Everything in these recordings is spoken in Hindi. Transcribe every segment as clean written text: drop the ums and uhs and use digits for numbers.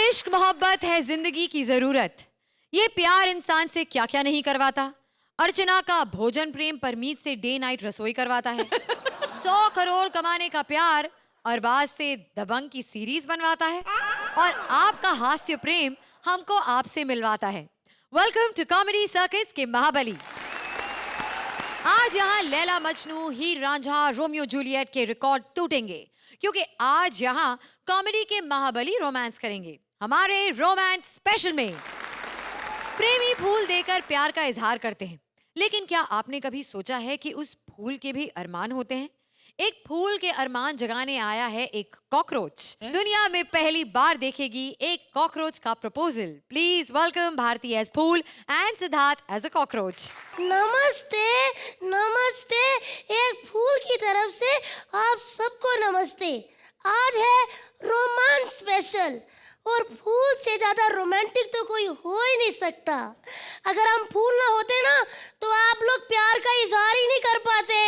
इश्क मोहब्बत है जिंदगी की जरूरत। ये प्यार इंसान से क्या क्या नहीं करवाता। अर्चना का भोजन प्रेम परमीत से डे नाइट रसोई करवाता है। 100 करोड़ कमाने का प्यार अरबाज से दबंग की सीरीज बनवाता है। और आपका हास्य प्रेम हमको आपसे मिलवाता है। वेलकम टू कॉमेडी सर्कस के महाबली। आज यहाँ लैला मजनू, हीर रांझा, रोमियो जूलियट के रिकॉर्ड टूटेंगे क्योंकि आज यहाँ कॉमेडी के महाबली रोमांस करेंगे। हमारे रोमांस स्पेशल में प्रेमी फूल देकर प्यार का इजहार करते हैं, लेकिन क्या आपने कभी सोचा है कि उस फूल के भी अरमान होते हैं? एक फूल के अरमान जगाने आया है एक कॉकरोच। दुनिया में पहली बार देखेगी एक कॉकरोच का proposal. Please welcome Bharti as fool and Siddharth as a cockroach. नमस्ते नमस्ते, एक फूल की तरफ से आप सबको नमस्ते। आज है रोमांस स्पेशल और फूल से ज्यादा रोमांटिक तो कोई हो ही नहीं सकता। अगर हम फूल ना होते ना तो आप लोग प्यार का इजहार ही नहीं कर पाते।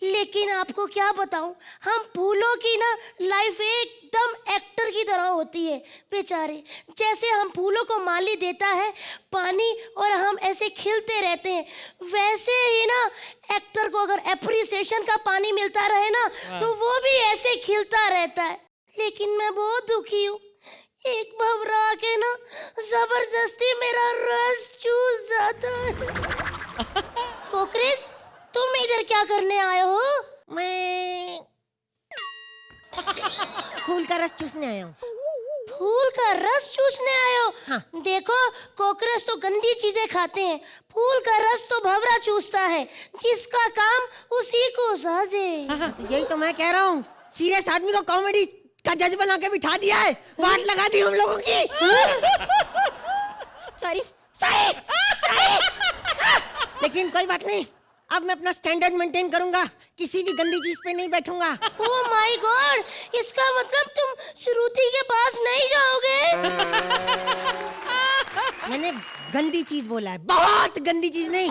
लेकिन आपको क्या बताऊं, हम फूलों की ना लाइफ एकदम एक्टर की तरह होती है बेचारे। जैसे हम फूलों को माली देता है पानी और हम ऐसे खिलते रहते हैं, वैसे ही ना एक्टर को अगर एप्रिसिएशन का पानी मिलता रहे ना तो वो भी ऐसे खिलता रहता है। लेकिन मैं बहुत दुखी हूँ, एक भंवरा आके ना जबरदस्ती मेरा रस चूस जाता है। कोकरेज, तुम इधर क्या करने आए हो? मैं फूल का रस चूसने आया हूँ। फूल का रस चूसने आए हो? हाँ। देखो, कोकरेज तो गंदी चीजें खाते हैं, फूल का रस तो भंवरा चूसता है। जिसका काम उसी को साजे। तो यही तो मैं कह रहा हूँ, सीरियस आदमी को कॉमेडी का जज बना के बिठा दिया है, वाट लगा दी हम लोगों की। सॉरी सॉरी सॉरी, लेकिन कोई बात नहीं, अब मैं अपना स्टैंडर्ड मेंटेन करूंगा, किसी भी गंदी चीज पे नहीं बैठूंगा। ओह माय गॉड, इसका मतलब तुम श्रुति के पास नहीं जाओगे? मैंने गंदी चीज बोला है, बहुत गंदी चीज नहीं।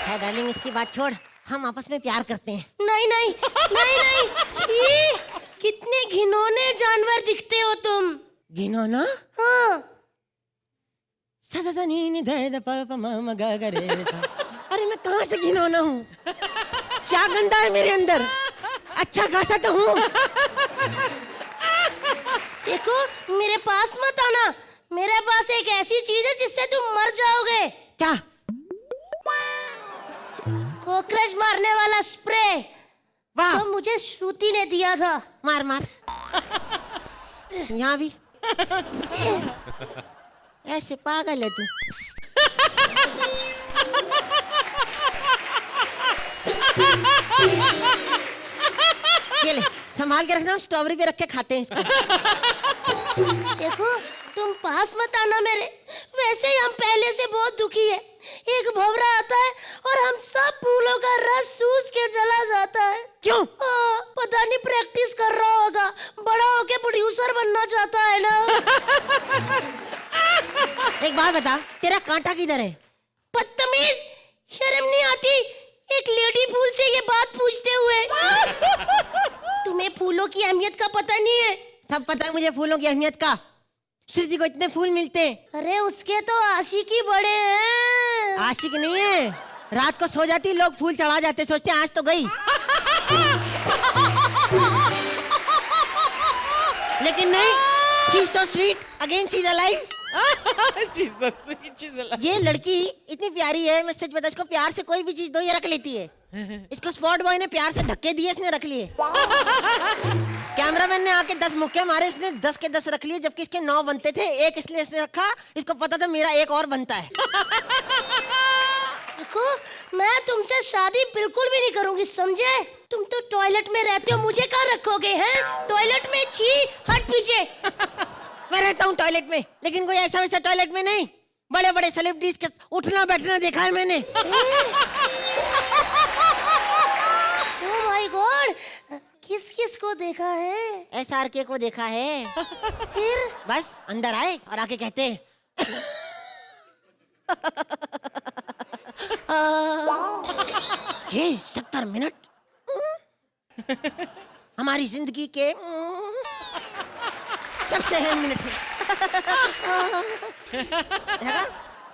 है डार्लिंग, इसकी बात छोड़, हम आपस में प्यार करते हैं। नहीं नहीं नहीं नहीं, छी, कितने घिनौने जानवर दिखते हो तुम। घिनौना? हाँ। अरे मैं कहाँ से घिनौना हूँ? क्या गंदा है मेरे अंदर? अच्छा खासा तो हूँ। देखो, मेरे पास मत आना, मेरे पास एक ऐसी चीज है जिससे तुम मर जाओगे। क्या? कॉकरोच मारने वाला स्प्रे। वाह, तो मुझे श्रुति ने दिया था। मार मार। यहाँ भी ऐसे पागल है तू। ये ले, संभाल के रखना, स्ट्रॉबेरी पे रख के खाते हैं इसको। देखो, तुम पास मत आना मेरे, वैसे ही हम पहले से बहुत दुखी है। एक भंवरा आता है और हम सब फूलों का रस चूस के चला जाता है। क्यों? पता नहीं, प्रैक्टिस कर रहा होगा, बड़ा होके प्रोड्यूसर बनना चाहता है ना। एक बात बता, तेरा कांटा किधर है? बदतमीज, शर्म नहीं आती एक लेडी फूल से ये बात पूछते हुए? तुम्हें फूलों की अहमियत का पता नहीं है? सब पता है मुझे फूलों की अहमियत का। श्रुति को इतने फूल मिलते हैं। अरे उसके तो आशिक ही बड़े हैं। आशिक नहीं है, रात को सो जाती, लोग फूल चढ़ा जाते, सोचते आज तो गई। लेकिन नहीं, she is so sweet, again she is alive. ये लड़की इतनी प्यारी है, मैं सच बता, इसको प्यार से कोई भी चीज दो ये रख लेती है। इसको स्पॉट बॉय ने प्यार से धक्के दिए, इसने रख लिए। कैमरामैन ने आके 10 मुक्के मारे, इसने 10 के 10 रख लिए, जबकि इसके 9 बनते थे, एक इसने रखा, इसको पता था मेरा एक और बनता है। देखो, मैं तुमसे शादी बिल्कुल भी नहीं करूंगी, समझे? तुम तो टॉयलेट में रहते हो, मुझे कहाँ रखोगे हैं? टॉयलेट में, छी, हट पीछे। मैं रहता हूँ टॉयलेट में, लेकिन कोई ऐसा वैसा टॉयलेट में नहीं। बड़े बड़े सेलिब्रिटीज के उठना बैठना देखा है मैंने। ओह माय गॉड, किस किस को देखा है? SRK को देखा है। फिर? बस अंदर आए और आके कहते हैं ये 70 मिनट हमारी जिंदगी के सबसे अहम मिनट है। देखा?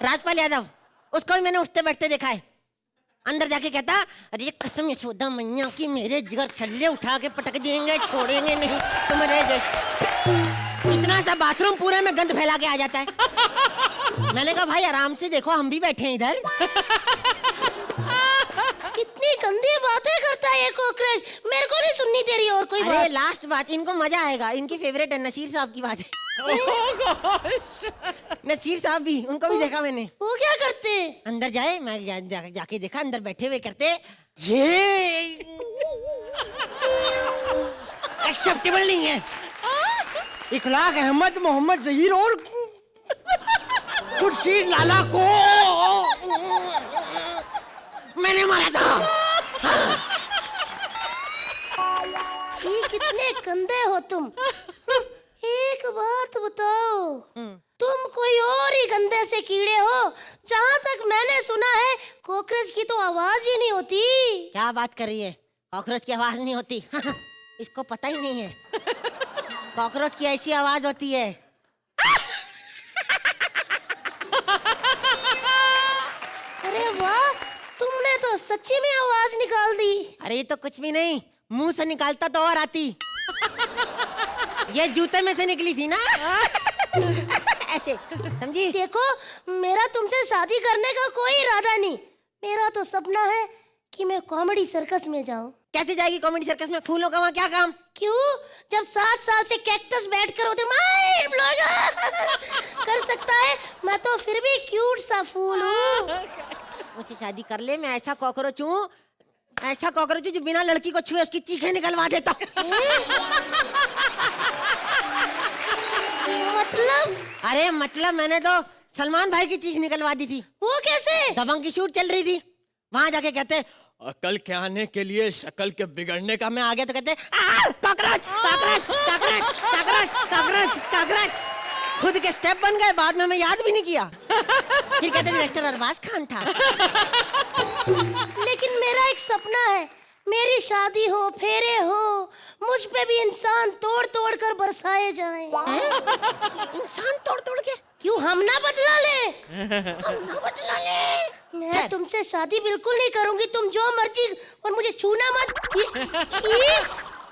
राजपाल यादव, उसको भी मैंने उठते बैठते देखा है। अंदर जाके कहता, अरे कसम यशोदा मैया की, मेरे जिगर छल्ले उठा के पटक देंगे, छोड़ेंगे नहीं तुम्हारे जैसे। इतना सा बाथरूम पूरे में गंद फैला के आ जाता है। मैंने कहा भाई आराम से देखो, हम भी बैठे हैं इधर। कितनी गंदी बातें करता है ये कॉकरोच, मेरे को नहीं सुननी तेरी और कोई अरे बात। लास्ट बात, इनको मजा आएगा, इनकी फेवरेट है नसीर साहब की बात है। नसीर साहब भी, उनको भी देखा मैंने। वो क्या करते हैं? अंदर जाए, मैं जाके देखा, अंदर बैठे हुए करते ये एक्सेप्टेबल नहीं है। इखलाक अहमद, मोहम्मद जहीर और खुर्शीद लाला को मैंने मारा था। छी, कितने गंदे हो तुम। एक बात बताओ, तुम कोई और ही गंदे से कीड़े हो। जहाँ तक मैंने सुना है कॉकरोच की तो आवाज ही नहीं होती। क्या बात कर रही है? कॉकरोच की आवाज नहीं होती? इसको पता ही नहीं है। कॉकरोच की ऐसी आवाज होती है। अरे वाह, तुमने तो सच्ची में आवाज निकाल दी। अरे ये तो कुछ भी नहीं, मुंह से निकालता तो और आती। ये जूते में से निकली थी ना। ऐसे समझी? देखो, मेरा तुमसे शादी करने का कोई इरादा नहीं। मेरा तो सपना है कि मैं कॉमेडी सर्कस में जाऊं। कैसे जाएगी कॉमेडी सर्कस में? फूलों का वहाँ क्या काम? क्यों? जब 7 साल से कैक्टस बैठकर उधर माइंड ब्लोइंग कर सकता है, मैं तो फिर भी क्यूट सा फूल हूँ। मुझसे शादी कर ले, मैं ऐसा कॉकरोच हूँ, ऐसा कॉकरोच हूँ जो बिना लड़की को छुए उसकी चीखें निकलवा देता हूँ। मतलब? अरे मतलब मैंने तो सलमान भाई की चीख निकलवा दी थी। वो कैसे? दबंग की शूट चल रही थी, वहां जाके कहते अकल के आने के लिए शक्ल के बिगड़ने का। मैं आ गया तो कहते cockroach cockroach cockroach cockroach cockroach cockroach. खुद के स्टेप बन गए, बाद में मैं याद भी नहीं किया। फिर कहते डायरेक्टर अरबाज खान था। लेकिन मेरा एक सपना है, मेरी शादी हो, फेरे हो, मुझ पे भी इंसान तोड़ तोड़ कर बरसाए जाएं। इंसान तोड़ तोड़ के? क्यों हम ना बदला ले? हम ना बदला ले। मैं तुमसे शादी बिल्कुल नहीं करूंगी, तुम जो मर्जी, और मुझे छूना मत। छी,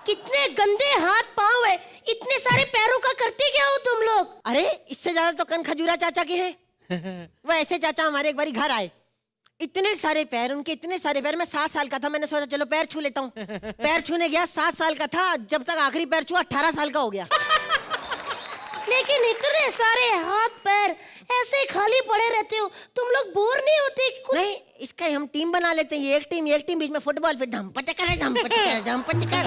कितने गंदे हाथ पांव है, इतने सारे पैरों का करते क्या हो तुम लोग? अरे इससे ज्यादा तो कन खजूरा चाचा के हैं। वो ऐसे चाचा हमारे एक बारी घर आए, इतने सारे पैर, उनके इतने सारे पैर। मैं 7 साल का था, मैंने सोचा चलो पैर छू लेता हूँ। पैर छूने गया, 7 साल का था, जब तक आखिरी पैर छुआ 18 साल का हो गया। लेकिन इतने सारे हाथ पैर ऐसे खाली पड़े रहते हो, तुम लोग बोर नहीं होते कि कुछ? नहीं, इसका हम टीम बना लेते हैं, ये एक टीम बीच में फुटबॉल, फिर धम पचकर धम पचकर धम पचकर।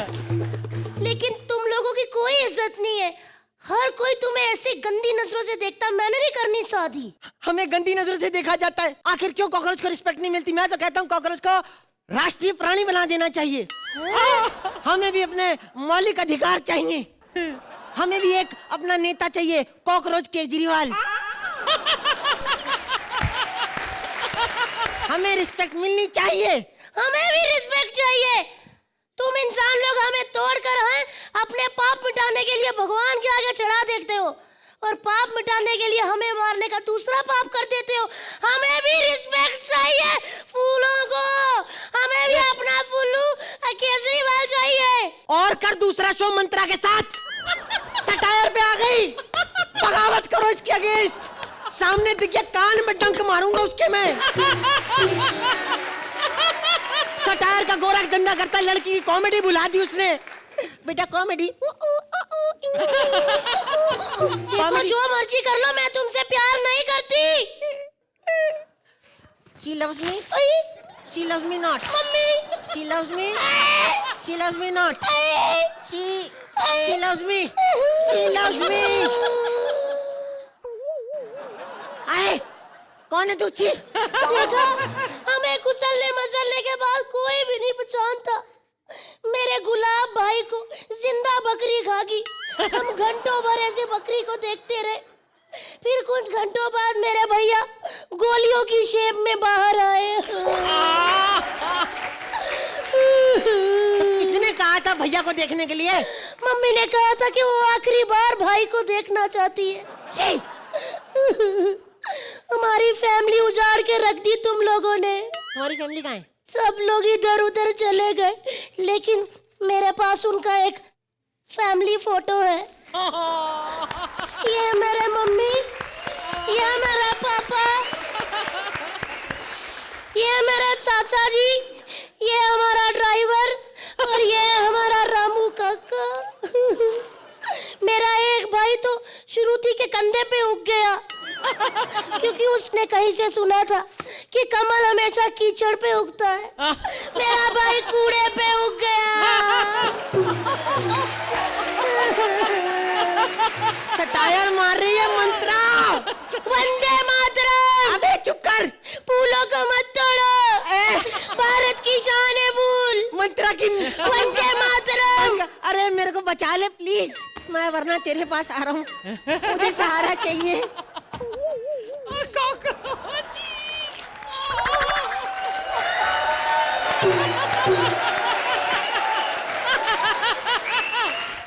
लेकिन तुम लोगों की कोई इज्जत नहीं है, हर कोई तुम्हें ऐसी गंदी नजरों से देखता। मैंने नहीं करनी शादी। हमें गंदी नजरों से देखा जाता है, आखिर क्यों कॉकरोच को रिस्पेक्ट नहीं मिलती? मैं तो कहता हूँ कॉकरोच को राष्ट्रीय प्राणी बना देना चाहिए। हमें भी अपने मौलिक अधिकार चाहिए, हमें भी एक अपना नेता चाहिए, कॉकरोच केजरीवाल। हमें रिस्पेक्ट मिलनी चाहिए। हमें भी रिस्पेक्ट चाहिए। तुम इंसान लोग हमें तोड़कर हैं अपने पाप मिटाने के लिए भगवान के आगे चढ़ा देते हो, और पाप मिटाने के लिए हमें मारने का दूसरा पाप कर देते हो। हमें भी रिस्पेक्ट चाहिए फूलों को, हमें भी अपना फूलू केजरीवाल चाहिए। और कर दूसरा शो मंत्रा के साथ। सटायर पे आ गई, बगावत करो इसके अगेंस्ट। सामने दिखे कान में डंक मारूंगा उसके मैं। सटायर का गोरख धंधा करता, लड़की की कॉमेडी बुला दी उसने। बेटा कॉमेडी, देखो जो मर्जी कर लो, मैं तुमसे प्यार नहीं करती। She loves me. I, She loves me not. Mummy, She loves me. She loves me not. She loves me. She loves me. आए, कौन है तू? छी। देखा, हमें कुचलने मचलने के बाद कोई भी नहीं पहचानता। मेरे गुलाब भाई को जिंदा बकरी खा गई। हम घंटों भर ऐसे बकरी को देखते रहे, फिर कुछ घंटों बाद मेरे भैया गोलियों की शेप में बाहर आए। किसने कहा था भैया को देखने के लिए? मम्मी ने कहा था कि वो आखिरी बार भाई को देखना चाहती है। छी! हमारी फैमिली उजाड़ के रख दी तुम लोगों ने। तुम्हारी फैमिली कहाँ है? सब लोग इधर उधर चले गए, लेकिन मेरे पास उनका एक फैमिली फोटो है। ये मेरे मम्मी, ये मेरा पापा, ये मेरे चाचा जी, ये हमारा ड्राइवर और ये हमारा रामू काका। मेरा एक भाई तो श्रुति के कंधे पे उग गया, क्योंकि उसने कहीं से सुना था कि कमल हमेशा कीचड़ पे उगता है। मेरा भाई कूड़े पे उग गया। सटायर मार रही है मंत्रा। वंदे मातरम। अबे चुप कर। फूलों को मत तोड़ो, भारत की शान है फूल। मंत्रा की वंदे मातरम। अरे मेरे को बचा ले प्लीज, मैं वरना तेरे पास आ रहा हूँ, मुझे सहारा चाहिए।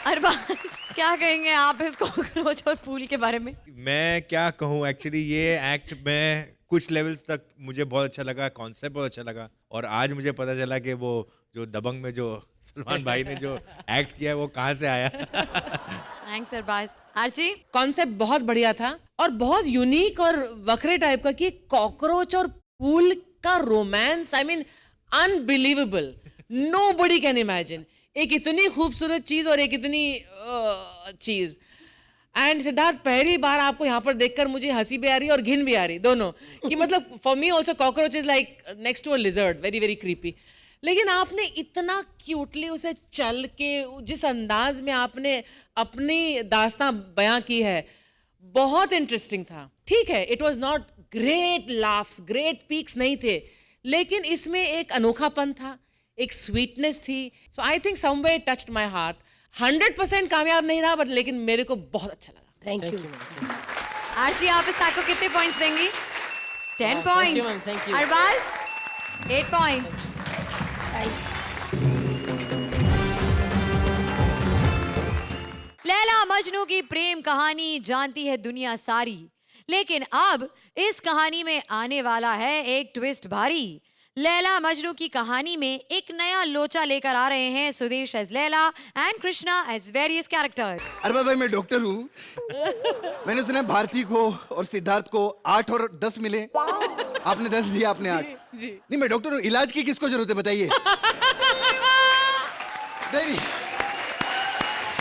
अरबाज, क्या कहेंगे आप इस कॉकरोच और फूल के बारे में? मैं क्या कहूँ, एक्चुअली ये एक्ट में कुछ लेवल्स तक मुझे बहुत अच्छा लगा, कॉन्सेप्ट बहुत अच्छा लगा, और आज मुझे पता चला कि वो जो दबंग में जो सलमान भाई ने जो एक्ट किया है वो कहाँ से आया। थैंक्स अरबाज। आर्ची? कॉन्सेप्ट बहुत बढ़िया था और बहुत यूनिक और वखरे टाइप का कि कॉकरोच और फूल का romance, I mean unbelievable, nobody can imagine. एक इतनी खूबसूरत चीज और एक इतनी चीज। एंड सिद्धार्थ, पहली बार आपको यहाँ पर देखकर मुझे हंसी भी आ रही है और घिन भी आ रही, दोनों, कि मतलब for me also cockroach is like next to a lizard, very very creepy. लेकिन आपने इतना क्यूटली उसे चल के, जिस अंदाज में आपने अपनी दास्तां बयां की है, बहुत इंटरेस्टिंग था। ठीक है, it was not great laughs, great peaks नहीं थे, लेकिन इसमें एक अनोखापन था, एक स्वीटनेस थी। So I think somewhere it touched my heart. 100% कामयाब नहीं रहा, बट लेकिन मेरे को बहुत अच्छा लगा। Thank you. आर्ची, आप इस साइको कितने पॉइंट्स देंगी? 10 points. thank you. Arbaaz 8 points. Laila Majnu की प्रेम कहानी जानती है दुनिया सारी, लेकिन अब इस कहानी में आने वाला है एक ट्विस्ट भारी। लैला मजनू की कहानी में एक नया लोचा लेकर आ रहे हैं Sudesh as Laila and Krishna as various character. अरे भाई, मैं डॉक्टर हूँ। मैंने सुना भारती को और सिद्धार्थ को 8 और 10 मिले, आपने 10 दिया, आपने 8। नहीं, मैं डॉक्टर हूँ, इलाज की किसको जरूरत है बताइए। नहीं,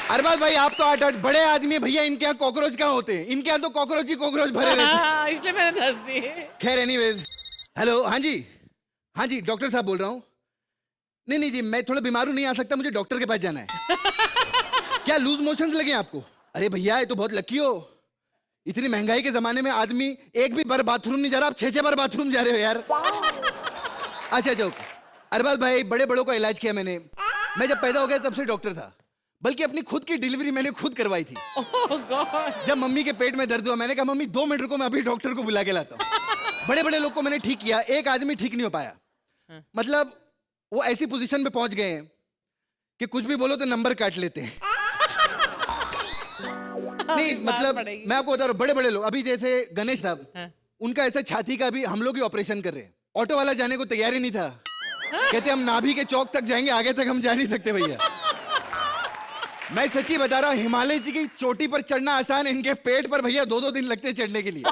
अरबाज भाई, आप तो 8 बड़े आदमी है भैया, इनके यहाँ कॉकरोच कहाँ होते हैं? इनके यहाँ तो कॉकरोच ही कॉकरोच भरे रहते हैं। इसलिए मैंने 10 दिए। खैर एनीवेज, हेलो, हाँ जी डॉक्टर साहब बोल रहा हूँ। नहीं जी, मैं थोड़ा बीमार हूँ, नहीं आ सकता, मुझे डॉक्टर के पास जाना है। क्या लूज मोशंस लगे आपको? अरे भैया, ये तो बहुत लकी हो, इतनी महंगाई के जमाने में आदमी एक भी बार बाथरूम नहीं जा रहा, आप 6 बार बाथरूम जा रहे हो यार। अच्छा जाओ। अरबाज भाई, बड़े बड़ों का इलाज किया मैंने। मैं जब पैदा हो गया तब से डॉक्टर था, बल्कि अपनी खुद की डिलीवरी मैंने खुद करवाई थी। जब मम्मी के पेट में दर्द हुआ, मैंने कहा मम्मी 2 मिनट रुको, मैं अभी डॉक्टर को बुला के लाता हूँ। बड़े बड़े लोग को मैंने ठीक किया, एक आदमी ठीक नहीं हो पाया। मतलब वो ऐसी पोजीशन पे पहुंच गए हैं कि कुछ भी बोलो तो नंबर काट लेते हैं। नहीं मतलब मैं आपको बता रहा हूँ, बड़े बड़े लोग, अभी जैसे गणेश साहब, उनका ऐसा छाती का भी हम लोग ही ऑपरेशन कर रहे हैं। ऑटो वाला जाने को तैयार ही नहीं था, कहते हम नाभि के चौक तक जाएंगे, आगे तक हम जा नहीं सकते भैया। मैं सच्ची बता रहा हूँ, हिमालय जी की चोटी पर चढ़ना आसान है, इनके पेट पर भैया 2-2 दिन लगते हैं चढ़ने के लिए।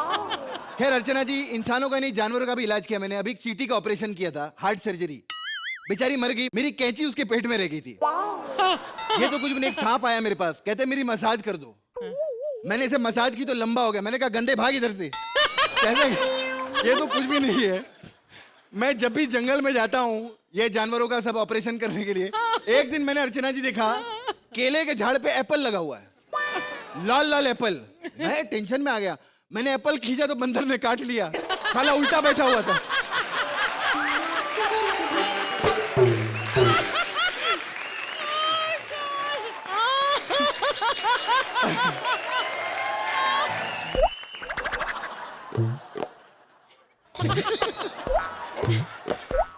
खैर अर्चना जी, इंसानों का नहीं जानवरों का भी इलाज किया मैंने। अभी एक चींटी का ऑपरेशन किया था, हार्ट सर्जरी, बेचारी मर गई, मेरी कैंची उसके पेट में रह गई थी। ये तो कुछ भी नहीं, एक सांप आया मेरे पास, कहते मेरी मसाज कर दो। मैंने इसे मसाज की तो लंबा हो गया, मैंने कहा गंदे भाग इधर से। कहते ये तो कुछ भी नहीं है। मैं जब भी जंगल में जाता हूँ ये जानवरों का सब ऑपरेशन करने के लिए, एक दिन मैंने अर्चना जी देखा केले के झाड़ पे एप्पल लगा हुआ है, लाल लाल एप्पल। मैं टेंशन में आ गया, मैंने एप्पल खींचा तो बंदर ने काट लिया, साला उल्टा बैठा हुआ था।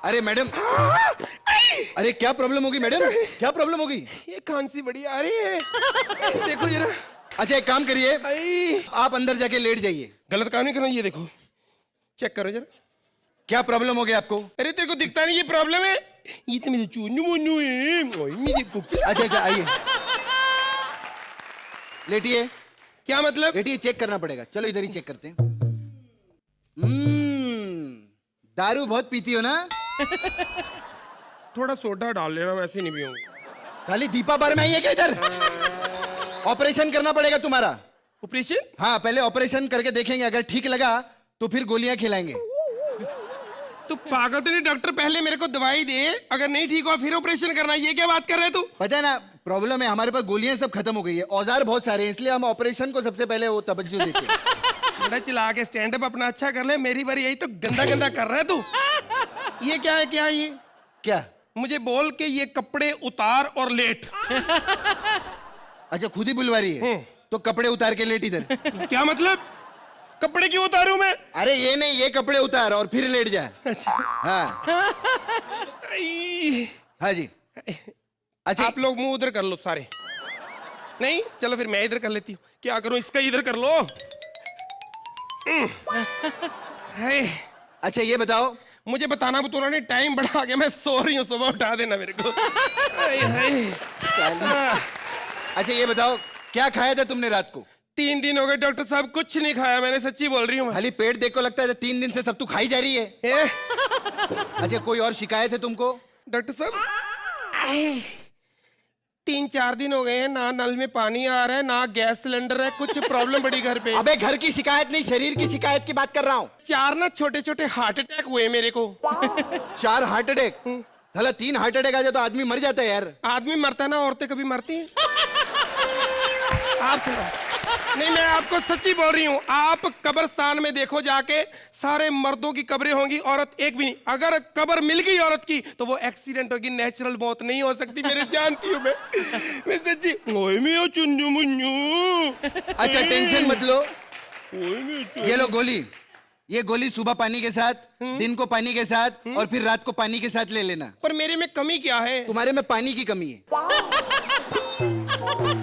अरे मैडम, अरे क्या प्रॉब्लम होगी मैडम, क्या प्रॉब्लम होगी? ये खांसी बड़ी आ रही है, देखो जरा। अच्छा एक काम करिए, आई, आप अंदर जाके लेट जाइए। गलत काम नहीं करना, ये देखो चेक करो जरा। क्या प्रॉब्लम हो गया आपको? अरे तेरे को दिखता नहीं ये प्रॉब्लम है? ये तो मेरे चुन्नू मुन्नू है, ओए मेरे कुत्ते। अच्छा अच्छा आइए, लेटिए। क्या मतलब? लेटिए, चेक करना पड़ेगा। चलो इधर ही चेक करते हैं। दारू बहुत पीती हो ना? थोड़ा सोडा डाल लेना, वैसे नहीं पियूंगा। खाली दीपा बार में आई है क्या इधर? ऑपरेशन करना पड़ेगा तुम्हारा। ऑपरेशन? हाँ, पहले ऑपरेशन करके देखेंगे, अगर ठीक लगा तो फिर गोलियां खिलाएंगे। तो पागल तो नहीं, डॉक्टर पहले मेरे को दवाई दे, अगर नहीं ठीक हुआ फिर ऑपरेशन करना, ये क्या बात कर रहे तू? पता है ना प्रॉब्लम है, हमारे पास गोलियां सब खत्म हो गई है, औजार बहुत सारे हैं, इसलिए हम ऑपरेशन को सबसे पहले वो तवज्जो देते हैं। बड़ा चिल्ला के स्टैंड अप अपना अच्छा कर ले, मेरी बारी यही तो गंदा गंदा कर रहा है तू। ये क्या है, क्या है ये? क्या? मुझे बोल के ये कपड़े उतार और लेट। अच्छा खुद ही बुलवा रही है, तो कपड़े उतार के लेट इधर। क्या मतलब? कपड़े क्यों उतारूं मैं? अरे ये नहीं, ये कपड़े उतार और फिर लेट जा। अच्छा। हाँ आई, हाँ जी। अच्छा आप लोग मुंह उधर कर लो सारे। नहीं चलो फिर मैं इधर कर लेती हूँ। क्या करूं, इसका इधर कर लो। हाय, अच्छा ये बताओ, मुझे बताना बतौना नहीं, टाइम बढ़ा आ गया, मैं सो रही हूँ, सुबह उठा देना मेरे को। हाय हाय। अच्छा ये बताओ, क्या खाया था तुमने रात को? 3 दिन हो गए डॉक्टर साहब, कुछ नहीं खाया मैंने, सच्ची बोल रही हूँ। खाली पेट देख को लगता है 3 दिन से सब तू खाई जा रही है। अच्छा कोई और शिकायत है तुमको? डॉक्टर साहब 3-4 दिन हो गए हैं, ना नल में पानी आ रहा है, ना गैस सिलेंडर है, कुछ प्रॉब्लम बड़ी घर पे। अबे घर की शिकायत नहीं, शरीर की शिकायत की बात कर रहा हूँ। 4 ना छोटे छोटे हार्ट अटैक हुए मेरे को। 4 हार्ट अटैक? साला 3 हार्ट अटैक आ जाए तो आदमी मर जाता है यार। आदमी मरता है ना, औरतें कभी मरती हैं? आप सुनो, नहीं मैं आपको सच्ची बोल रही हूँ, आप कब्रिस्तान में देखो जाके, सारे मर्दों की कब्रें होंगी, औरत एक भी नहीं। अगर कब्र मिल गई औरत की तो वो एक्सीडेंट होगी, नेचुरल मौत नहीं हो सकती, मेरे जानती हूँ मैं सच्ची। ओए मैं चुन्नू मुन्नू। अच्छा टेंशन मत लो, ओए मैं ये लो गोली। ये गोली सुबह पानी के साथ, दिन को पानी के साथ, और फिर रात को पानी के साथ ले लेना। पर मेरे में कमी क्या है? तुम्हारे में पानी की कमी है।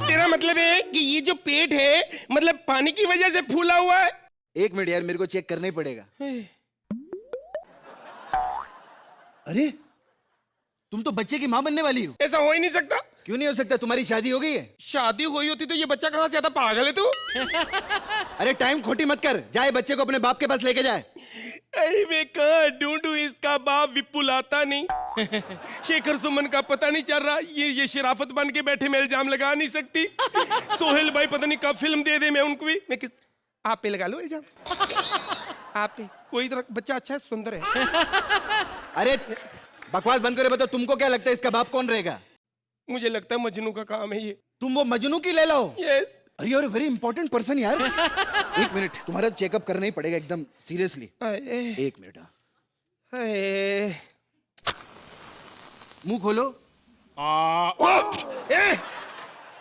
तेरा मतलब है कि ये जो पेट है, मतलब पानी की वजह से फूला हुआ है? 1 मिनट यार, मेरे को चेक करना ही पड़ेगा। अरे तुम तो बच्चे की माँ बनने वाली हो। ऐसा हो ही नहीं सकता। क्यों नहीं हो सकता? तुम्हारी शादी हो गई है। शादी हुई होती तो ये बच्चा कहाँ से आता? पागल है तू? अरे टाइम खोटी मत कर, जाए बच्चे को अपने बाप के पास लेके जाए। अरे मैं कहाँ ढूंढूं, इसका बाप विपुल आता नहीं, शेखर सुमन का पता नहीं चल रहा, ये शराफत बन के बैठे, मैं इल्जाम लगा नहीं सकती। सोहेल भाई पता नहीं कब फिल्म दे दे मैं उनको भी। मैं किस आप पे लगा लो इल्जाम, आप पे। कोई तरह बच्चा अच्छा है, सुंदर है। अरे बकवास बंद करे, बताओ तुमको क्या लगता है इसका बाप कौन रहेगा? मुझे लगता है मजनू का काम है ये। तुम वो मजनू की ले लो। यस। अरे यार वेरी इंपॉर्टेंट पर्सन यार। 1 मिनट, तुम्हारा चेकअप करना ही पड़ेगा एकदम सीरियसली। 1 मिनट। मुंह खोलो।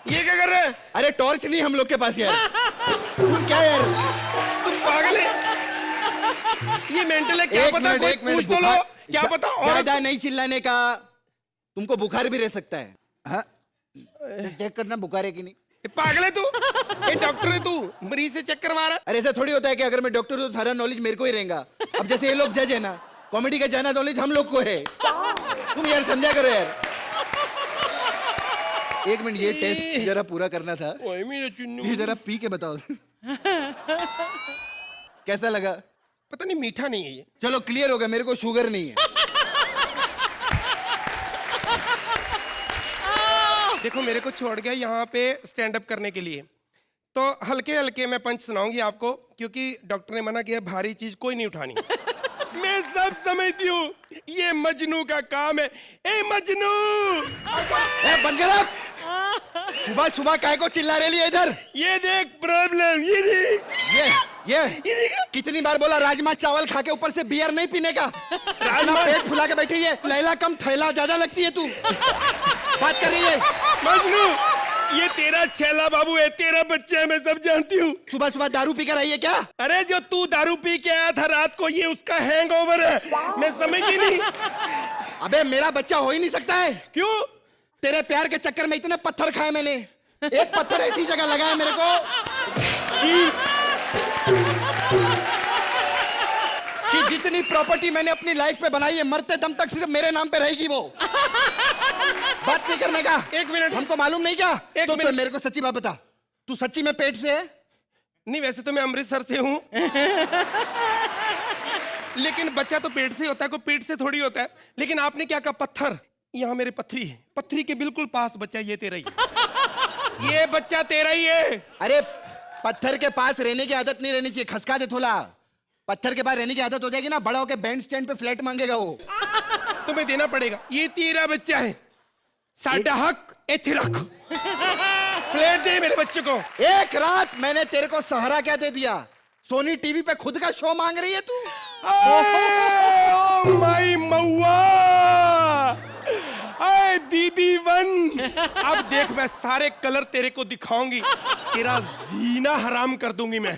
ये क्या कर रहा है? अरे टॉर्च नहीं हम लोग के पास यार। तुम क्या यार, तुम पागल है? ये मेंटल है क्या? एक पता मिनट, कोई एक मिनट, पूछ तो लो, बुखार- क्या पता। और ज्यादा नहीं चिल्लाने का, तुमको बुखार भी रह सकता है। हाँ चेक करना बुखार है कि नहीं। पागल है तू? ये डॉक्टर है तू, मरीज से चेक करवा रहा? अरे ऐसा थोड़ी होता है कि अगर मैं डॉक्टर हूं तो सारा नॉलेज मेरे को ही रहेगा। अब जैसे ये लोग जज है ना, कॉमेडी का ज्यादा नॉलेज हम लोग को है। तुम यार समझा करो यार। 1 मिनट, ये टेस्ट जरा पूरा करना था। ओए मेरा चुन्नू। ये जरा पी के बताओ कैसा लगा? पता नहीं, मीठा नहीं है ये। चलो क्लियर हो गया, मेरे को शुगर नहीं है। देखो मेरे को छोड़ गया यहाँ पे स्टैंड अप करने के लिए, तो हल्के हल्के मैं पंच सुनाऊंगी आपको, क्योंकि डॉक्टर ने मना किया भारी चीज कोई नहीं उठानी। मैं सब समझती हूँ, ये मजनू का काम है। ए मजनू! बंद कर अब। सुबह सुबह काय को चिल्ला रही है इधर? ये देख प्रॉब्लम, ये देख। ये कितनी बार बोला राजमा चावल खा के ऊपर से बियर नहीं पीने का। राजमा पेट फुला के बैठी है। लैला कम थैला ज्यादा लगती है तू। बात कर रही है मजनू ये तेरा छेला बाबू है, तेरा बच्चा है, मैं सब जानती हूँ। सुबह सुबह दारू पी कर आई है क्या? अरे जो तू दारू पी के आया था रात को, ये उसका हैंगओवर है। मैं समझी नहीं। अबे मेरा बच्चा हो ही नहीं सकता है। क्यों? तेरे प्यार के चक्कर में इतने पत्थर खाए मैंने, एक पत्थर ऐसी जगह लगा है मेरे को कि जितनी प्रॉपर्टी मैंने अपनी लाइफ पे बनाई है, मरते दम तक सिर्फ मेरे नाम पे रहेगी वो। बात नहीं करने का। एक मिनट। हमको मालूम नहीं क्या? एक तो मिनट। मेरे को सच्ची बात बता, तू सच्ची में पेट से है? नहीं, वैसे तो मैं अमृतसर से हूँ। लेकिन बच्चा तो पेट से ही होता है, कोई पेट से थोड़ी होता है। लेकिन आपने क्या कहा? पत्थर। यहाँ मेरे पथरी है, पथरी के बिल्कुल पास बच्चा ये तेरा ही है। ये बच्चा तेरा ही है। अरे पत्थर के पास रहने की आदत नहीं रहनी चाहिए, खसका दे थोड़ा। पत्थर के पास रहने की आदत हो जाएगी ना, बड़ा होके बैंड स्टैंड पे फ्लैट मांगेगा वो। तुम्हें देना पड़ेगा। ये तेरा बच्चा है, साडा हक इथे रख। फ्लैट दे मेरे बच्चे को। एक रात मैंने तेरे को सहारा क्या दे दिया? सोनी टीवी पे खुद का शो मांग रही है तू। ओ माई मऊआ, आए दीदी बन। अब देख, मैं सारे कलर तेरे को दिखाऊंगी, तेरा जीना हराम कर दूंगी मैं।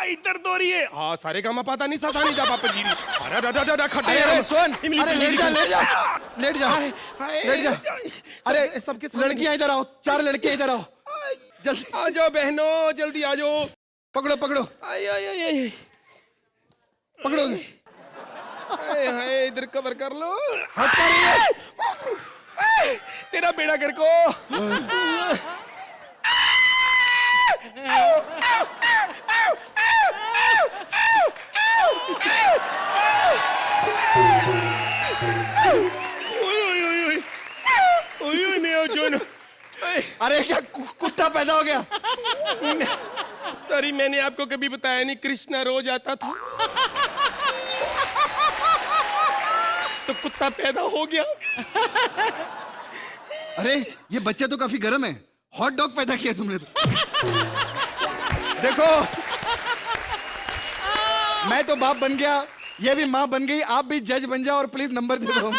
इधर दो रही है। हाँ, सारे का पता नहीं सा नहीं जा पापा जी। अरे सुन, अरे लेट जा लेट जा लेट जा लेट जा। अरे सबके लड़कियां इधर आओ, 4 लड़कियां इधर आओ, जल्दी आ जाओ बहनों, जल्दी आ जाओ। पकड़ो पकड़ो आय आय आय आय। पकड़ो। हाय हाय, इधर कवर कर लो। हंस कर रही है। तेरा बेड़ा कर को। अरे क्या कुत्ता पैदा हो गया? सॉरी, मैंने आपको कभी बताया नहीं, कृष्णा रोज आता था तो कुत्ता पैदा हो गया। अरे ये बच्चा तो काफी गर्म है, हॉट डॉग पैदा किया तुमने तो। देखो, मैं तो बाप बन गया, ये भी माँ बन गई, आप भी जज बन जाओ और प्लीज नंबर दे दो।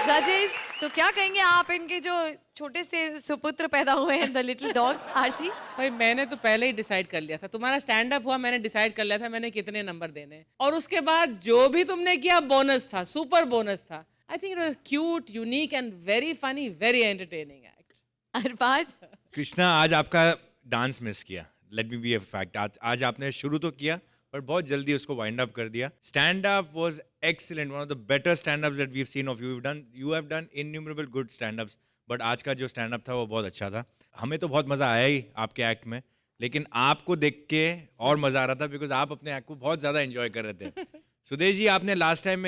जजेस, तो क्या कहेंगे आप इनके जो छोटे से सुपुत्र पैदा हुए हैं, द लिटिल डॉग आर्ची? भाई मैंने तो पहले ही डिसाइड कर लिया था, तुम्हारा स्टैंड अप हुआ, मैंने डिसाइड कर लिया था मैंने कितने नंबर देने हैं। और उसके बाद जो भी तुमने किया बोनस था, सुपर बोनस था। I think it was cute, unique and very funny, very entertaining act. Arbaaz, Krishna, आज आपका डांस मिस किया। Let me be a fact. आज आपने शुरू तो किया पर बहुत जल्दी उसको वाइंड अप कर दिया। Stand up was excellent, one of the better stand ups that we have seen of you. You have done innumerable good stand ups, but आज का जो स्टैंड अप था वो बहुत अच्छा था। हमें तो बहुत मज़ा आया ही आपके एक्ट में, लेकिन आपको देख के और मज़ा आ रहा था बिकॉज आप अपने एक्ट को बहुत ज़्यादा एंजॉय कर रहे थे। सुदेश जी, आपने लास्ट टाइम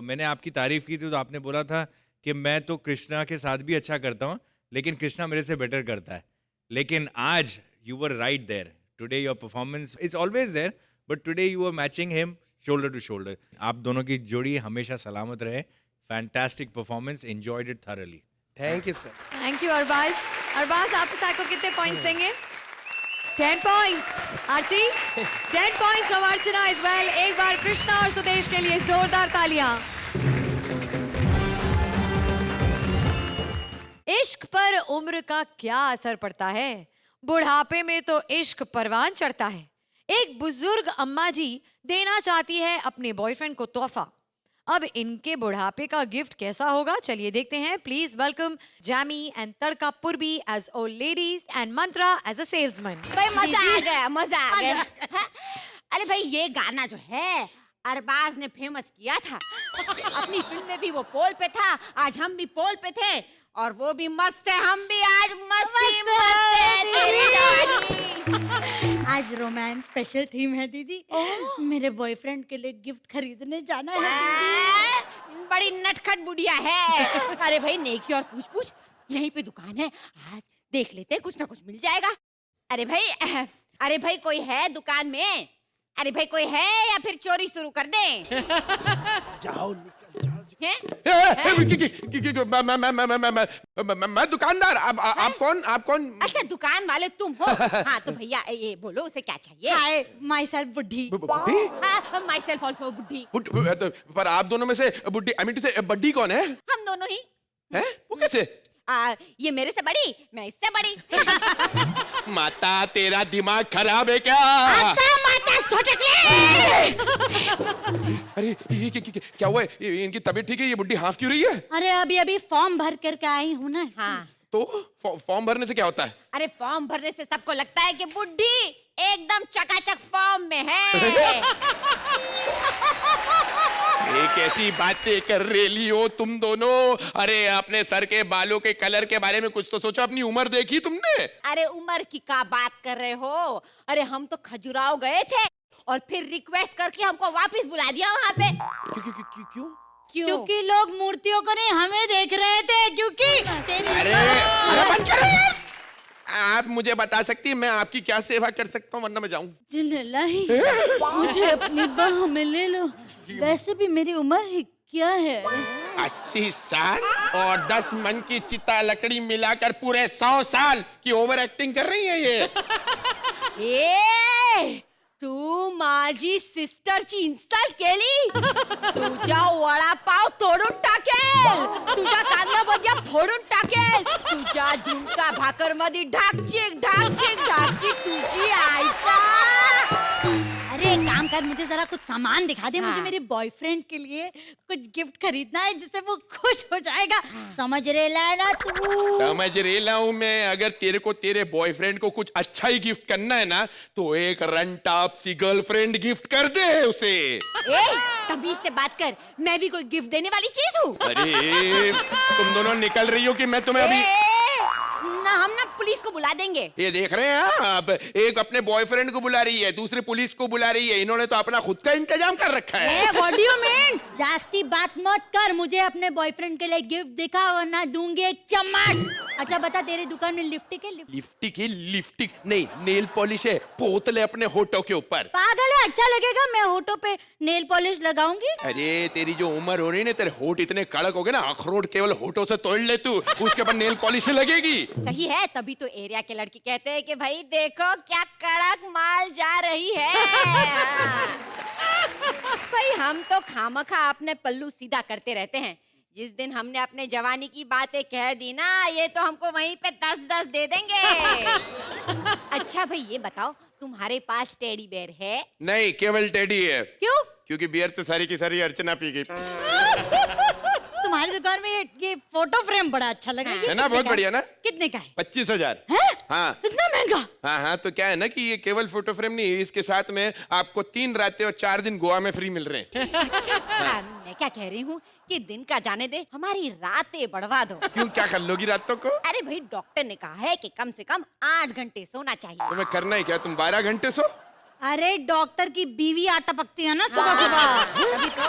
मैंने आपकी तारीफ की थी तो आपने बोला था कि मैं तो कृष्णा के साथ भी अच्छा करता हूँ लेकिन कृष्णा मेरे से बेटर करता है। लेकिन आज you were right there. Today your performance is always there, but today you are matching him shoulder to shoulder. आप दोनों की जोड़ी हमेशा सलामत रहे। Fantastic performance, enjoyed it thoroughly. Thank you sir. Thank you Arbaaz. Arbaaz, आप इस को कितने पॉइंट्स देंगे? 10 points. Archi, 10 points from Archana as well. एक बार कृष्णा और सुदेश के लिए जोरदार तालियां। इश्क पर उम्र का क्या असर पड़ता है? बुढ़ापे में तो इश्क परवान चढ़ता है। एक बुजुर्ग अम्मा जी देना चाहती है अपने बॉयफ्रेंड को तोहफा। अब इनके बुढ़ापे का गिफ्ट कैसा होगा, चलिए देखते हैं। Please welcome Jamie and Tadka Purvi as old ladies and Mantra as a salesman. भाई मजा आ गया, मजा आ गया। अरे भाई, ये गाना जो है अरबाज ने फेमस किया था। अपनी फिल्म में भी वो पोल पे था, आज हम भी पोल पे थे और वो भी मस्त है, हम भी आज मस्त है। आज रोमांस स्पेशल थीम है दीदी। मेरे बॉयफ्रेंड के लिए गिफ्ट खरीदने जाना है दीदी। बड़ी नटखट बुढ़िया है। अरे भाई, नेकी और पूछ पूछ, यहीं पे दुकान है, आज देख लेते हैं, कुछ ना कुछ मिल जाएगा। अरे भाई कोई है दुकान में? अरे भाई कोई है या फिर चोरी शुरू कर दें? जाओ निकल जाओ। हैं? मैं दुकानदार। आप कौन? अच्छा, दुकान वाले तुम हो? हाँ, तो भैया ये बोलो उसे क्या चाहिए? हाय माई सेल्फ बुड्ढी। बुड्ढी? हाँ, माई सेल्फ ऑल्सो बुड्ढी। पर आप दोनों में से बुड्ढी, आई मीन टू से बड्ढी कौन है? हम दोनों ही। हैं? वो कैसे? ये मेरे से बड़ी, मैं इससे बड़ी। माता तेरा दिमाग खराब है क्या? माता सोचती। अरे ये क्या हुआ है? इनकी तबीयत ठीक है? ये बुड्ढी हाफ क्यों रही है? अरे अभी अभी फॉर्म भर करके आई हूँ ना। हाँ, तो फॉर्म भरने से क्या होता है? अरे फॉर्म भरने से सबको लगता है कि बुड्ढी एकदम चकाचक फॉर्म में है। ये कैसी बातें कर रही हो तुम दोनों? अरे अपने सर के बालों के कलर के बारे में कुछ तो सोचो। अपनी उम्र देखी तुमने? अरे उम्र की क्या बात कर रहे हो? अरे हम तो खजुराहो गए थे और फिर रिक्वेस्ट करके हमको वापस बुला दिया वहाँ पे। क्यों? क्योंकि लोग मूर्तियों को नहीं हमें देख रहे थे, क्योंकि अरे बंद करो यार। आप मुझे बता सकती हैं मैं आपकी क्या सेवा कर सकता हूँ, वरना मैं जाऊं? मुझे अपनी बाह में ले लो। वैसे भी मेरी उम्र ही क्या है? 80 साल और 10 मन की चिता लकड़ी मिलाकर पूरे 100 साल की ओवर एक्टिंग कर रही है ये। ए, तू माझी सिस्टरची इन्सल्ट केली? तुझ्या वडापाव तोडून टाकेल, तुझा कांदा भज्या फोडून टाकेल, तुझ्या झुणका भाकर मध्ये ढाकचिक तुझी आईचा। अरे एक काम कर, मुझे जरा कुछ सामान दिखा दे। हाँ। मुझे मेरे बॉयफ्रेंड के लिए कुछ गिफ्ट खरीदना है जिससे वो खुश हो जाएगा। समझ रहे ना तू? समझ रही हूँ मैं। अगर तेरे को तेरे बॉयफ्रेंड को कुछ अच्छा ही गिफ्ट करना है ना, तो एक रन टॉप सी गर्लफ्रेंड गिफ्ट कर दे उसे। ए, तमीज से बात कर, मैं भी कोई गिफ्ट देने वाली चीज हूँ? अरे तुम दोनों निकल रही हो कि मैं तुम्हें अभी ना, हम ना पुलिस को बुला देंगे। ये देख रहे हैं आप, एक अपने बॉयफ्रेंड को बुला रही है, दूसरी पुलिस को बुला रही है। इन्होंने तो अपना खुद का इंतजाम कर रखा है। What do you mean? जास्ती बात मत कर। मुझे अपने बॉयफ्रेंड के लिए गिफ्ट दिखा वरना दूंगी एक चम्मच। अच्छा बता, तेरी दुकान में लिपस्टिक है? लिपस्टिक नहीं, नेल पॉलिश है। पोत ले अपने होठों के ऊपर। पागल है? अच्छा लगेगा मैं होठों पे नेल पॉलिश लगाऊंगी? अरे तेरी जो उम्र हो रही है ना, तेरे होठ इतने कड़क हो गए ना, अखरोट केवल होठों से तोड़ ले तू, उसके ऊपर नेल पॉलिश लगेगी। सही है, तभी तो एरिया के लड़के कहते हैं कि भाई देखो क्या कड़क माल जा रही है। भाई हम तो खामखा अपने पल्लू सीधा करते रहते हैं। जिस दिन हमने अपने जवानी की बातें कह दी ना, ये तो हमको वहीं पे 10-10 दे देंगे। अच्छा भाई ये बताओ, तुम्हारे पास टेडी बेयर है? नहीं, केवल टेडी है। क्यों? क्योंकि बियर तो सारी की सारी अर्चना पी गई। तुम्हारी दुकान में ये फोटो फ्रेम बड़ा अच्छा लग रहा है। है ना? बहुत बढ़िया ना? कितने का है? 25,000। हाँ इतना महंगा? हाँ, तो क्या है ना कि ये केवल फोटो फ्रेम नहीं, इसके साथ में आपको 3 रातें और 4 दिन गोवा में फ्री मिल रहे हैं। अच्छा, मैं क्या कह रही हूँ कि दिन का जाने दे, हमारी रातें बढ़वा दो। क्यों, क्या कर लोगी रातों को? अरे भाई डॉक्टर ने कहा है कि कम से कम 8 घंटे सोना चाहिए। तुम्हें करना ही क्या? तुम 12 घंटे सो। अरे डॉक्टर की बीवी आटा पकती है ना सुबह सुबह। तभी तो।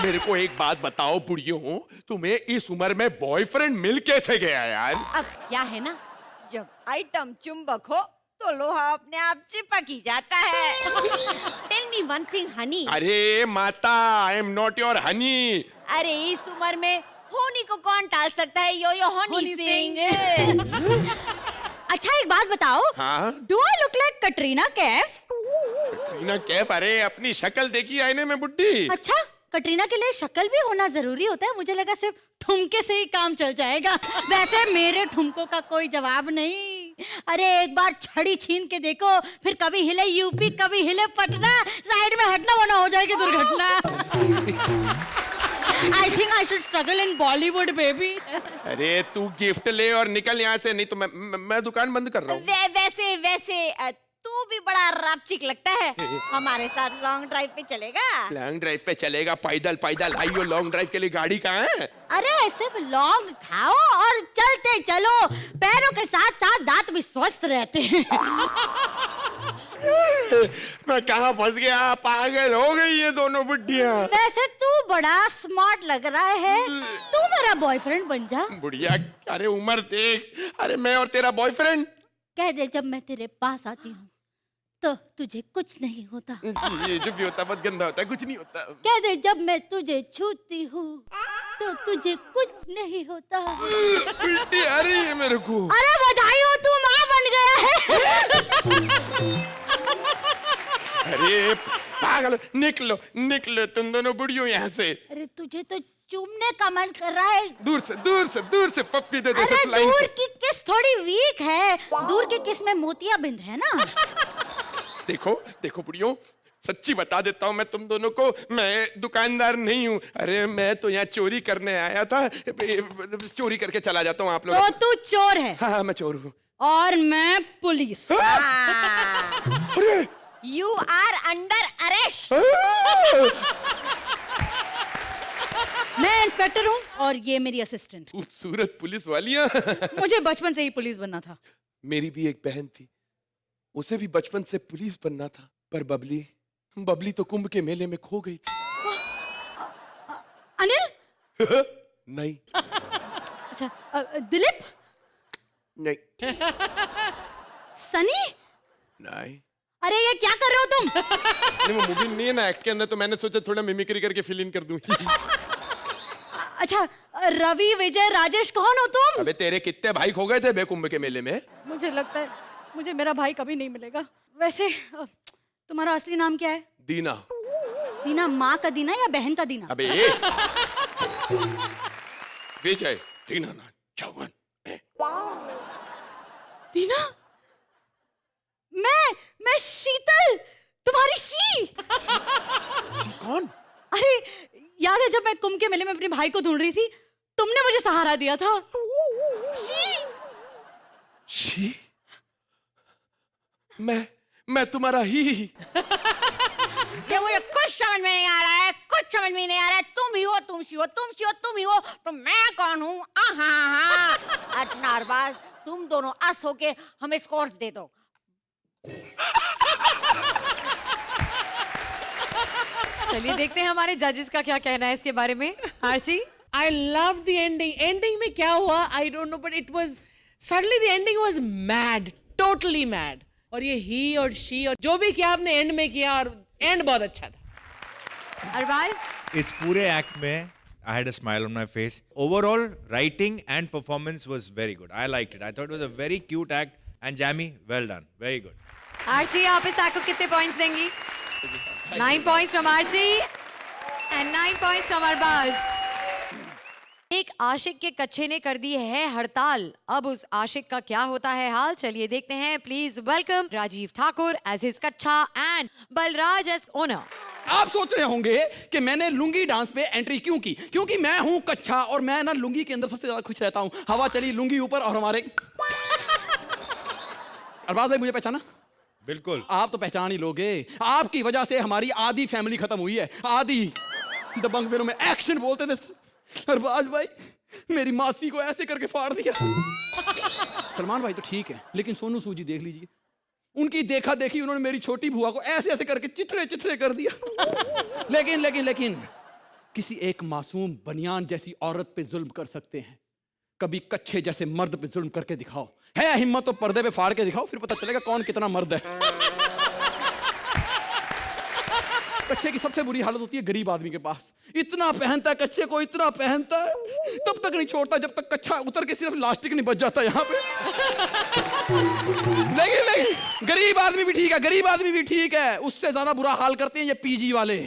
मेरे को एक बात बताओ बुढ़ियों, तुम्हें इस उम्र में बॉयफ्रेंड मिल कैसे गया यार? अब क्या है ना, जब आइटम चुंबक हो तो लोहा अपने आप चिपक ही जाता है। Tell me one thing honey. अरे माता, I am not your honey. अरे इस उम्र में होनी को कौन टाल सकता है? यो यो हनी सिंह। अच्छा एक बात बताओ, हाँ? Do I look like Katrina Kaif? Katrina Kaif? अरे अपनी शक्ल देखी आईने में बुड्ढी। अच्छा, कटरीना के लिए शक्ल भी होना जरूरी होता है? मुझे लगा सिर्फ ठुमके से ही काम चल जाएगा। वैसे मेरे ठुमकों का कोई जवाब नहीं। अरे एक बार छड़ी छीन के देखो, फिर कभी हिले यूपी कभी हिले पटना, साइड में हटना वरना हो जाएगी दुर्घटना। I think I should struggle in Bollywood, baby. अरे तू गिफ्ट ले और निकल यहाँ से, नहीं तो मैं दुकान बंद कर रहा हूँ। वैसे तू भी बड़ा रापचिक लगता है। हमारे साथ लॉन्ग ड्राइव पे चलेगा? लॉन्ग ड्राइव पे चलेगा? पैदल पैदल आइयो, लॉन्ग ड्राइव के लिए गाड़ी कहाँ है? अरे सिर्फ लौंग खाओ और चलते चलो, पैरों के साथ साथ दांत भी स्वस्थ रहते हैं। मैं कहाँ फंस गया? पागल हो गई ये दोनों बुढ़िया। वैसे तू बड़ा स्मार्ट लग रहा है, तू मेरा बॉयफ्रेंड बन जा। बुढ़िया, अरे उम्र देख। अरे मैं और तेरा बॉयफ्रेंड? कह दे जब मैं तेरे पास आती हूँ तो तुझे कुछ नहीं होता। ये जो भी होता है बहुत गंदा होता है, कुछ नहीं होता। कह दे जब मैं तुझे छूती हूँ तो तुझे कुछ नहीं होता। उल्टी आ रही है मेरे को। अरे बधाई हो, तू माँ बन गया है। अरे पागल, निकलो निकलो तुम दोनों बुढ़ियों यहाँ से। अरे तुझे तो चूमने का मन कर रहा है। दूर से दूर से दूर से पप्पी दे दो। अरे सप्लाई दूर की किस थोड़ी वीक है, दूर की किस में मोतियाबिंद है ना। देखो देखो बुढ़ियों, सच्ची बता देता हूँ मैं तुम दोनों को, मैं दुकानदार नहीं हूँ। अरे मैं तो यहाँ चोरी करने आया था, चोरी करके चला जाता हूँ आप लोग। तो तू चोर है। हाँ हाँ मैं चोर हूँ। और मैं police. You are under arrest. मैं इंस्पेक्टर हूँ और ये मेरी असिस्टेंट। खूबसूरत पुलिस वालियाँ। मुझे बचपन से ही पुलिस बनना था। मेरी भी एक बहन थी, उसे भी बचपन से पुलिस बनना था, पर बबली तो कुंभ के मेले में खो गई थी। अनिल? नहीं अच्छा, दिलीप? नहीं सनी? नहीं। अरे ये क्या कर रहे हो तुम? नहीं वो मूवी नहीं है ना एक्ट के अंदर, तो मैंने सोचा थोड़ा मिमिक्री करके फिल इन कर दूं। अच्छा, रवि, विजय, राजेश कौन हो तुम? अबे तेरे कितने भाई खो गए थे बे कुंभ के मेले में? मुझे लगता है मुझे मेरा भाई कभी नहीं मिलेगा। वैसे तुम्हारा असली नाम क्या है? दीना। दीना माँ का दीना या बहन का दीना? अबे विजय दीनानाथ चौहान। दीना? मैं शीतल, तुम्हारी शी। कौन? अरे याद है जब मैं कुंभ के मेले में अपने भाई को ढूंढ रही थी, तुमने मुझे सहारा दिया था। शी? मैं तुम्हारा ही। ये मुझे कुछ समझ में नहीं आ रहा है, कुछ समझ में नहीं आ रहा है। तुम ही हो, तुम सी हो, तुम सी हो, तुम ही हो, तो मैं कौन हूँ? अर्चना अरबाज, तुम दोनों अस होके हमें स्कोर्स दे दो। चलिए देखते हैं हमारे जजेस का क्या कहना है इसके बारे में। Archie? I love the ending. Ending में क्या हुआ? I don't know, but it was suddenly the ending was mad, totally mad. और ये he और she और जो भी किया आपने end में किया, और end बहुत अच्छा था। अरबाज? इस पूरे एक्ट में I had a smile on my face. Overall, writing and performance was very good. I liked it. I thought it was a very cute act. And Jamie, well done. Very good. Archi, आप इस एक्ट को कितने पॉइंट्स देंगी? 9 points from Archie and 9 points from Arbaaz. एक आशिक के कच्चे ने कर दी है हड़ताल, अब उस आशिक का क्या होता है हाल, चलिए देखते हैं। Please welcome Rajiv Thakur as his कच्चा एंड बलराज एज ओनर। आप सोच रहे होंगे कि मैंने लुंगी डांस पे एंट्री क्यों की, क्योंकि मैं हूं कच्चा और मैं ना लुंगी के अंदर सबसे ज्यादा खुश रहता हूं। हवा चली लुंगी ऊपर और हमारे अरबाज भाई मुझे पहचाना? बिल्कुल। आप तो पहचान ही लोगे, आपकी वजह से हमारी आधी फैमिली खत्म हुई है। आधी दबंग फिल्म में एक्शन बोलते थे, अरबाज भाई मेरी मासी को ऐसे करके फाड़ दिया। सलमान भाई तो ठीक है, लेकिन सोनू सूद जी देख लीजिए, उनकी देखा देखी उन्होंने मेरी छोटी बुआ को ऐसे ऐसे करके चिथड़े चिथड़े कर दिया। लेकिन लेकिन लेकिन किसी एक मासूम बनियान जैसी औरत पे जुल्म कर सकते हैं, कभी कच्चे जैसे मर्द पे जुल्म करके दिखाओ। है हिम्मत तो पर्दे पे फाड़ के दिखाओ, फिर पता चलेगा कौन कितना मर्द है। कच्चे की सबसे बुरी हालत होती है गरीब आदमी के पास, इतना पहनता है कच्चे को, इतना पहनता है, तब तक नहीं छोड़ता जब तक कच्चा उतर के सिर्फ लास्टिक नहीं बच जाता यहाँ पे। नहीं गरीब आदमी भी ठीक है, गरीब आदमी भी ठीक है, उससे ज्यादा बुरा हाल करते हैं ये पीजी वाले।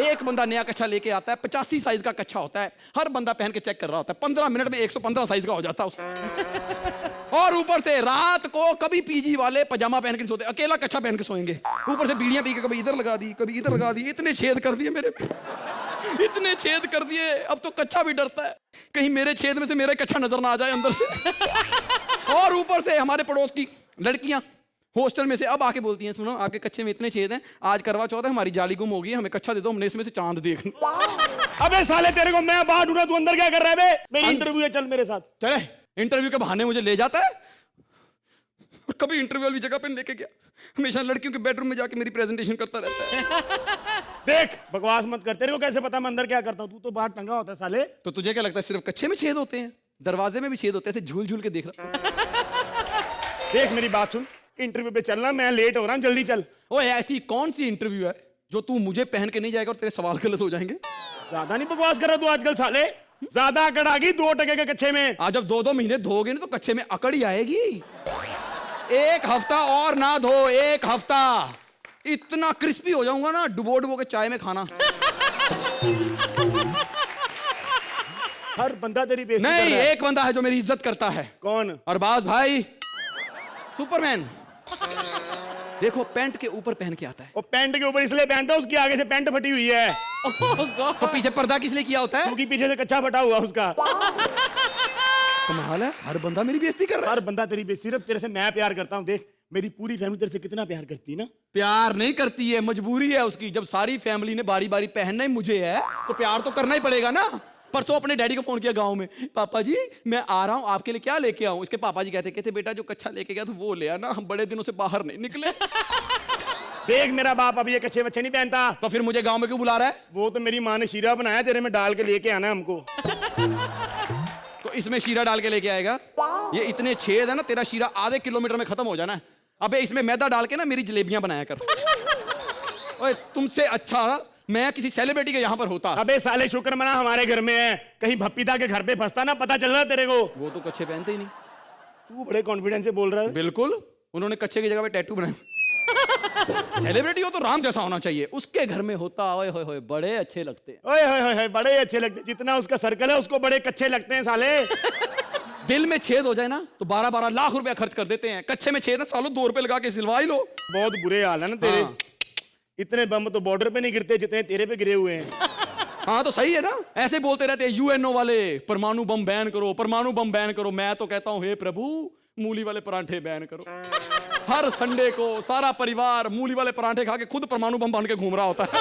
एक बंदा नया कच्चा लेके आता है, 85 साइज का कच्चा होता है, हर बंदा पहन के चेक कर रहा होता है, 15 मिनट में 115 साइज का हो जाता है उसका। और ऊपर से रात को कभी पीजी वाले पजामा पहन के नहीं सोते, अकेला कच्चा पहन के सोएंगे, ऊपर से बीड़ियां पी के कभी इधर लगा दी कभी इधर लगा दी। इतने छेद कर दिए मेरे में, इतने छेद कर दिए, अब तो कच्चा भी डरता है कहीं मेरे छेद में से मेरा कच्चा नजर ना आ जाए अंदर से। और ऊपर से हमारे पड़ोस की लड़कियां हॉस्टल में से अब आके बोलती हैं, सुनो आपके कच्चे में इतने छेद हैं, आज करवा चौथ है, हमारी जाली गुम हो गई है, हमें कच्चा दे दो, हमने इसमें से चांद देख। अबे साले तेरे को मैं बाहर ढूंढा, तू अंदर क्या कर रहा है बे? मेरी इंटरव्यू है, चल मेरे साथ। चले, इंटरव्यू के बहाने मुझे ले जाता है, और कभी इंटरव्यू वाली जगह पे लेके गया, हमेशा लड़कियों के बेडरूम में जाके मेरी प्रेजेंटेशन करता रहता है। देख बकवास मत कर, तेरे को कैसे पता मैं अंदर क्या करता हूँ? तू तो बाहर टंगा होता है साले। तो तुझे क्या लगता है सिर्फ कच्चे में छेद होते हैं? दरवाजे में भी छेद होते हैं, ऐसे झूल झूल के देख रहा। देख मेरी बात सुन, इंटरव्यू पे चलना, मैं लेट हो रहा हूँ, जल्दी चल। ओए ऐसी कौन सी इंटरव्यू है जो तू मुझे पहन के नहीं जाएगा और तेरे सवाल गलत हो जाएंगे? ज्यादा नहीं बकवास कर रहा तू आजकल साले, ज्यादा अकड़ आ गई 2 टके के कच्चे में। आज जब 2-2 महीने धोगे ना तो कच्चे में अकड़ ही आएगी। 1 हफ्ता और ना धो, 1 हफ्ता, इतना क्रिस्पी हो जाऊंगा ना, डुबो के चाय में खाना। हर बंदा तेरी बेइज्जती कर नहीं, रहा है। एक बंदा है जो मेरी इज्जत करता है। कौन? अरबाज भाई, सुपरमैन। देखो पैंट के ऊपर पहन के आता है। वो पैंट के ऊपर इसलिए पहनता है, उसकी आगे से पैंट फटी हुई है। तो पीछे पर्दा किस लिए किया होता है? क्योंकि पीछे से कच्चा फटा हुआ उसका। कमाल है, हर बंदा मेरी बेइज्जती कर रहा है। हर बंदा तेरी बेइज्जती, सिर्फ तेरे से मैं प्यार करता हूँ। देख मेरी पूरी फैमिली तेरे से कितना प्यार करती है ना। प्यार नहीं करती है, मजबूरी है उसकी। जब सारी फैमिली ने बारी बारी पहनना ही मुझे है तो प्यार तो करना ही पड़ेगा ना। परसों अपने डैडी को फोन किया गांव में, पापा जी मैं आ रहा हूँ, आपके लिए क्या लेके आऊं? इसके पापा जी कहते बेटा जो कच्चा लेके गया तो वो ले आना, हम बड़े दिनों से बाहर नहीं निकले। देख मेरा बाप अभी ये कच्चे बच्चे नहीं पहनता। तो फिर मुझे गांव में क्यों बुला रहा है? वो तो मेरी माँ ने शीरा बनाया, तेरे में डाल के लेके आना है हमको। तो इसमें शीरा डाल के लेके आएगा? ये इतने छेद है ना, तेरा शीरा आधे किलोमीटर में खत्म हो जाना है। अबे इसमें मैदा डाल के ना मेरी जलेबियां बनाया कर। ओए तुमसे अच्छा मैं किसी सेलिब्रिटी के यहाँ पर होता। अबे साले शुक्र मना हमारे घर में है, कहीं भप्पीदा के घर पे फंसता ना, पता चल रहा तेरे को। वो तो कच्चे पहनते ही नहीं। तू बड़े कॉन्फिडेंस से बोल रहा है। बिल्कुल, उन्होंने कच्चे की जगह पे टैटू बनाए। सेलिब्रिटी हो तो राम जैसा होना चाहिए, उसके घर में होता ओए होए होए बड़े अच्छे लगते हैं। ओए होए होए बड़े अच्छे लगते हैं, जितना उसका सर्कल है उसको बड़े कच्चे लगते हैं साले। दिल में छेद हो जाए ना तो 12-12 लाख रुपया खर्च कर देते हैं। कच्चे में छेद ना सालों 2 रुपए लगा के सिलवा ही लो। बहुत बुरे हाल है ना तेरे। हाँ। इतने बम तो बॉर्डर पे नहीं गिरते जितने तेरे पे गिरे हुए हैं। हाँ तो सही है ना, ऐसे बोलते रहते हैं यूएनओ वाले परमाणु बम बैन करो, परमाणु बम बैन करो। मैं तो कहता हूँ हे प्रभु मूली वाले परांठे बैन करो। हर संडे को सारा परिवार मूली वाले परांठे खा के खुद परमाणु बम बन के घूम रहा होता है।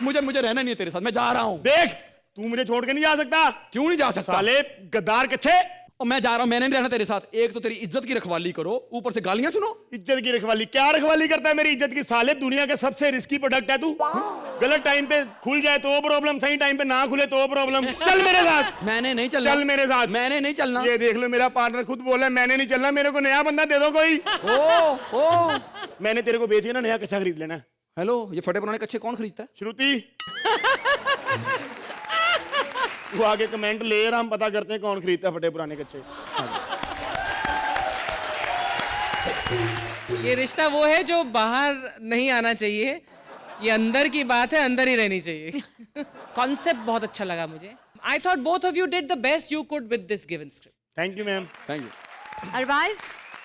मुझे रहना नहीं है तेरे साथ, मैं जा रहा हूँ। देख तू मुझे छोड़ के नहीं जा सकता। क्यों नहीं जा सकता? साले गद्दार कच्चे। और मैं जा रहा हूं, मैंने नहीं रहना तेरे साथ। एक तो तेरी इज्जत की रखवाली करो, ऊपर से गालियां सुनो। इज्जत की रखवाली? क्या रखवाली करता है मेरी इज्जत की? साले दुनिया के सबसे रिस्की प्रोडक्ट है तू। गलत टाइम पे खुल जाए तो प्रॉब्लम, सही टाइम पे ना खुले तो प्रॉब्लम। चल मेरे साथ। मैंने नहीं चलना। चल मेरे साथ। मैंने नहीं चलना। ये देख लो मेरा पार्टनर खुद बोला है मैंने नहीं चलना, मेरे को नया बंदा दे दो कोई। ओ मैंने तेरे को बेच के ना नया कच्चा खरीद लेना। हेलो, ये फटे पुराने कच्चे कौन खरीदता है? श्रुति। वो आगे कमेंट ले रहा, हम पता करते हैं कौन खरीदता है फटे पुराने कच्चे। ये रिश्ता वो है जो बाहर नहीं आना चाहिए, ये अंदर की बात है, अंदर ही रहनी चाहिए। कॉन्सेप्ट बहुत अच्छा लगा मुझे। I thought both of you did the best you could with this given script. Thank you ma'am. Thank you. Arbaaz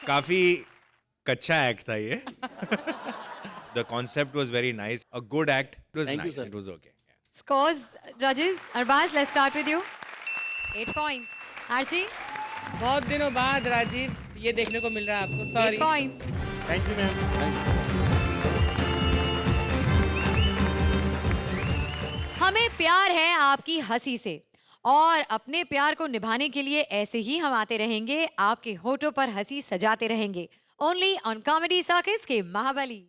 काफी कच्चा एक्ट था ये। The concept was very nice. A good act. It was nice. It was okay. scores judges. Arbaz, let's start with you. 8 points. Archie, बहुत दिनों बाद राजीव ये देखने को मिल रहा है आपको। 8 sorry. points. Thank you ma'am. हमें प्यार है आपकी हंसी से और अपने प्यार को निभाने के लिए ऐसे ही हम आते रहेंगे, आपके होठों पर हंसी सजाते रहेंगे। ओनली ऑन कॉमेडी सर्कस के महाबली।